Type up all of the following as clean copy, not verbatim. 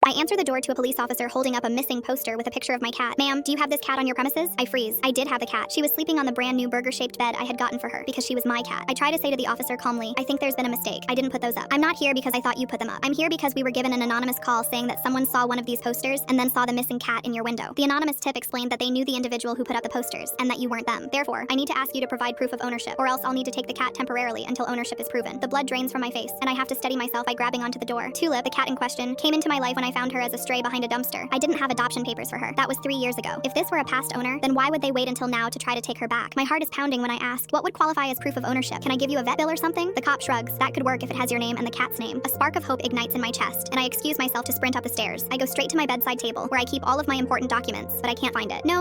I answer the door to a police officer holding up a missing poster with a picture of my cat. Ma'am, do you have this cat on your premises? I freeze. I did have the cat. She was sleeping on the brand new burger-shaped bed I had gotten for her because she was my cat. I try to say to the officer calmly, I think there's been a mistake. I didn't put those up. I'm not here because I thought you put them up. I'm here because we were given an anonymous call saying that someone saw one of these posters and then saw the missing cat in your window. The anonymous tip explained that they knew the individual who put up the posters and that you weren't them. Therefore, I need to ask you to provide proof of ownership, or else I'll need to take the cat temporarily until ownership is proven. The blood drains from my face, and I have to steady myself by grabbing onto the door. Tulip, the cat in question, came into my life when I found her as a stray behind a dumpster. I didn't have adoption papers for her. That was 3 years ago. If this were a past owner, then why would they wait until now to try to take her back? My heart is pounding when I ask, what would qualify as proof of ownership? Can I give you a vet bill or something? The cop shrugs. That could work if it has your name and the cat's name. A spark of hope ignites in my chest, and I excuse myself to sprint up the stairs. I go straight to my bedside table, where I keep all of my important documents, but I can't find it. No.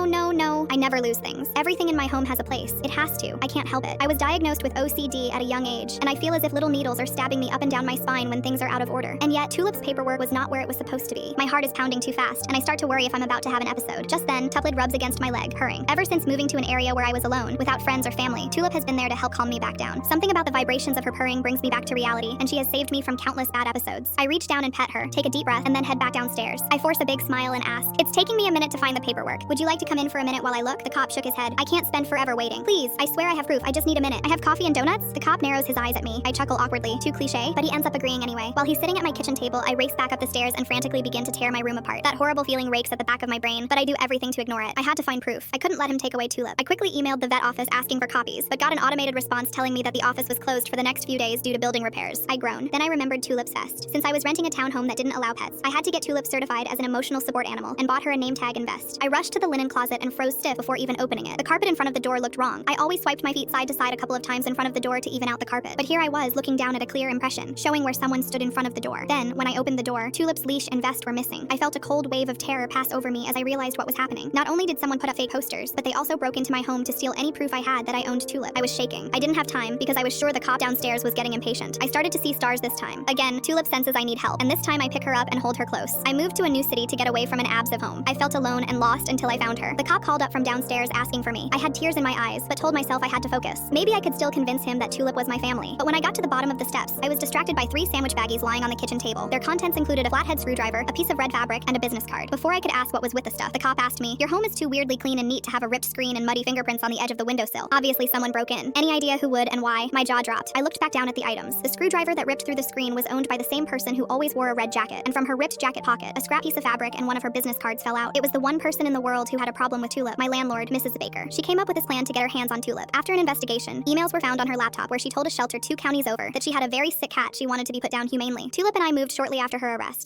I never lose things. Everything in my home has a place. It has to. I can't help it. I was diagnosed with OCD at a young age, and I feel as if little needles are stabbing me up and down my spine when things are out of order. And yet, Tulip's paperwork was not where it was supposed to be. My heart is pounding too fast, and I start to worry if I'm about to have an episode. Just then, Tuplid rubs against my leg, purring. Ever since moving to an area where I was alone, without friends or family, Tulip has been there to help calm me back down. Something about the vibrations of her purring brings me back to reality, and she has saved me from countless bad episodes. I reach down and pet her, take a deep breath, and then head back downstairs. I force a big smile and ask, it's taking me a minute to find the paperwork. Would you like to come in for a minute while I look? The cop shook his head. I can't spend forever waiting. Please, I swear I have proof. I just need a minute. I have coffee and donuts? The cop narrows his eyes at me. I chuckle awkwardly. Too cliche, but he ends up agreeing anyway. While he's sitting at my kitchen table, I race back up the stairs and frantically begin to tear my room apart. That horrible feeling rakes at the back of my brain, but I do everything to ignore it. I had to find proof. I couldn't let him take away Tulip. I quickly emailed the vet office asking for copies, but got an automated response telling me that the office was closed for the next few days due to building repairs. I groaned. Then I remembered Tulip's vest. Since I was renting a townhome that didn't allow pets, I had to get Tulip certified as an emotional support animal and bought her a name tag and vest. I rushed to the linen closet and froze stiff before even opening it. The carpet in front of the door looked wrong. I always swiped my feet side to side a couple of times in front of the door to even out the carpet. But here I was looking down at a clear impression, showing where someone stood in front of the door. Then, when I opened the door, Tulip's leash and vest were missing. I felt a cold wave of terror pass over me as I realized what was happening. Not only did someone put up fake posters, but they also broke into my home to steal any proof I had that I owned Tulip. I was shaking. I didn't have time because I was sure the cop downstairs was getting impatient. I started to see stars this time. Again, Tulip senses I need help, and this time I pick her up and hold her close. I moved to a new city to get away from an abusive home. I felt alone and lost until I found her. The cop called up from downstairs asking for me. I had tears in my eyes, but told myself I had to focus. Maybe I could still convince him that Tulip was my family. But when I got to the bottom of the steps, I was distracted by 3 sandwich baggies lying on the kitchen table. Their contents included a flathead screwdriver, a piece of red fabric, and a business card. Before I could ask what was with the stuff, the cop asked me, your home is too weirdly clean and neat to have a ripped screen and muddy fingerprints on the edge of the windowsill. Obviously someone broke in. Any idea who would and why? My jaw dropped. I looked back down at the items. The screwdriver that ripped through the screen was owned by the same person who always wore a red jacket, and from her ripped jacket pocket, a scrap piece of fabric and one of her business cards fell out. It was the one person in the world who had a problem with Tulip, my landlord, Mrs. Baker. She came up with this plan to get her hands on Tulip. After an investigation, emails were found on her laptop where she told a shelter 2 counties over that she had a very sick cat she wanted to be put down humanely. Tulip and I moved shortly after her arrest.